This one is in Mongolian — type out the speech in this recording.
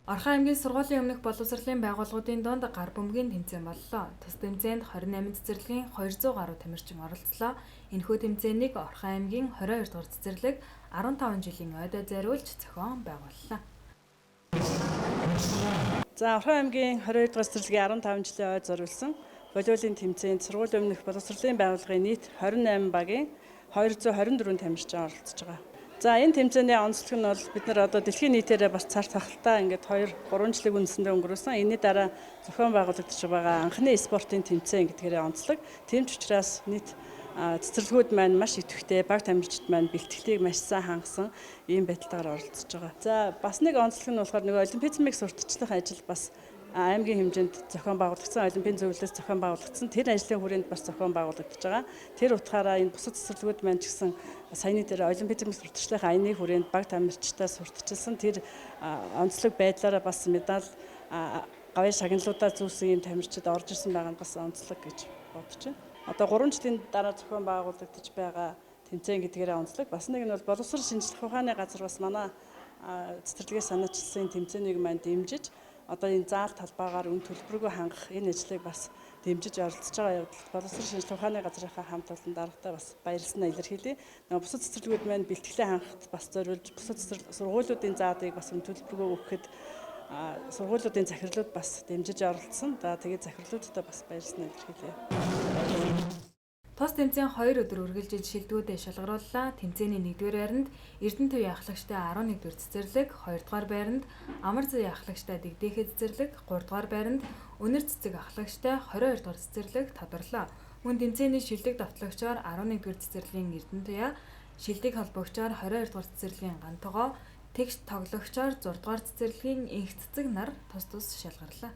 Орхон аймгийн сургуулийн өмнөх боловсролын байгууллагуудын дунд гар бөмбөгийн тэмцээн боллоо. Тус тэмцээнд 28 цэцэрлэгийн 200 гаруй тамирчин оролцлоо. Энэхүү тэмцээнийг Орхон аймгийн 22 дугаар цэцэрлэг 15 жилийн ойдоо зориулж зохион байгууллаа. За Орхон аймгийн 22 дугаар цэцэрлэгийн 15 жилийн ойд зориулсан волейболын тэмцээнд сургуулийн өмнөх боловсролын байгууллагын нийт 28 багийн 224 тамирчин оролцож байгаа. За энэ тэмцээний онцлог нь бол бид нар одоо дэлхийн нийтээрээ бас цар тахалтай ингээд 2-3 жилиг үндсэндээ өнгөрөөсөн. Энэний дараа зохион байгуулагдаж байгаа анхны спортын тэмцээн гэдгээрээ онцлог. Тийм ч учраас нийт цэцэрлэгүүд маань маш идэвхтэй, баг тамирчид маань бэлтгэлийг маш сайн хангасан ийм байдлаар оролцож байгаа. За бас нэг онцлог нь болохоор нөгөө олимпизмыг сурталчлах ажил бас аймгийн хэмжээнд зохион байгуулагдсан, олимпийн зөвлөлөөс зохион байгуулагдсан. Тэр ажлын хүрээнд бас зохион байгуулагдаж байгаа. Тэр утгаараа энэ бусад цэцэрлэгүүд маань ч гэсэн саяны дээр олимпизмыг сурталчлах аяны хүрээнд баг тамирчтай сурталчилсан тэр онцлог байдлаараа бас медаль гавьяа шагналуудаар зүүсэн ийм тамирчид орж ирсэн байгаа нь бас онцлог гэж бодож байна. Одоо 3 жилийн дараа зохион байгуулагдаж байгаа тэмцээн гэдгээрээ онцлог. Бас нэг нь бол боловсрол шинжилх ухааны газар бас манай цэцэрлэгээс санаачилсан тэмцээнийг маань дэмжиж одоо энэ заал талбайгаар үн төлбөргүй хангах энэ ажлыг бас дэмжиж оролцож байгаа явдал боловсрол шинжилх ухааны газрынхаа хамт олон даргатай бас баярлалаа илэрхийлье. Бусад цэцэрлэгүүд маань бэлтгэлээ хангахад бас зориулж бусад сургуулиудын заадыг бас үн төлбөргүй өгөхөд сургуулиудын захирлууд бас дэмжиж оролцсон. За тэгээд захирлуудтай бас баярлалаа илэрхийлье. Тус тэмцээн 2 өдөр үргэлжиж шилдэгүүдэд шалгарууллаа. Тэмцээний 1-р байранд Эрдэнэтэв ахлагчтай 11-р цэцэрлэг, 2-р байранд Амар зүй ахлагчтай Дэгдээхэ цэцэрлэг, 3-р байранд Өнөр цэцэг ахлагчтай 22-р цэцэрлэг тодорлоо. Мөн тэмцээний шилдэг давтлагчаар 11-р цэцэрлэгийн Эрдэнэтэв, шилдэг холбогчоор 22-р цэцэрлэгийн Гантогоо, тэгш тоглогчоор 6-р цэцэрлэгийн Инх цэцэг нар тус тус шалгарлаа.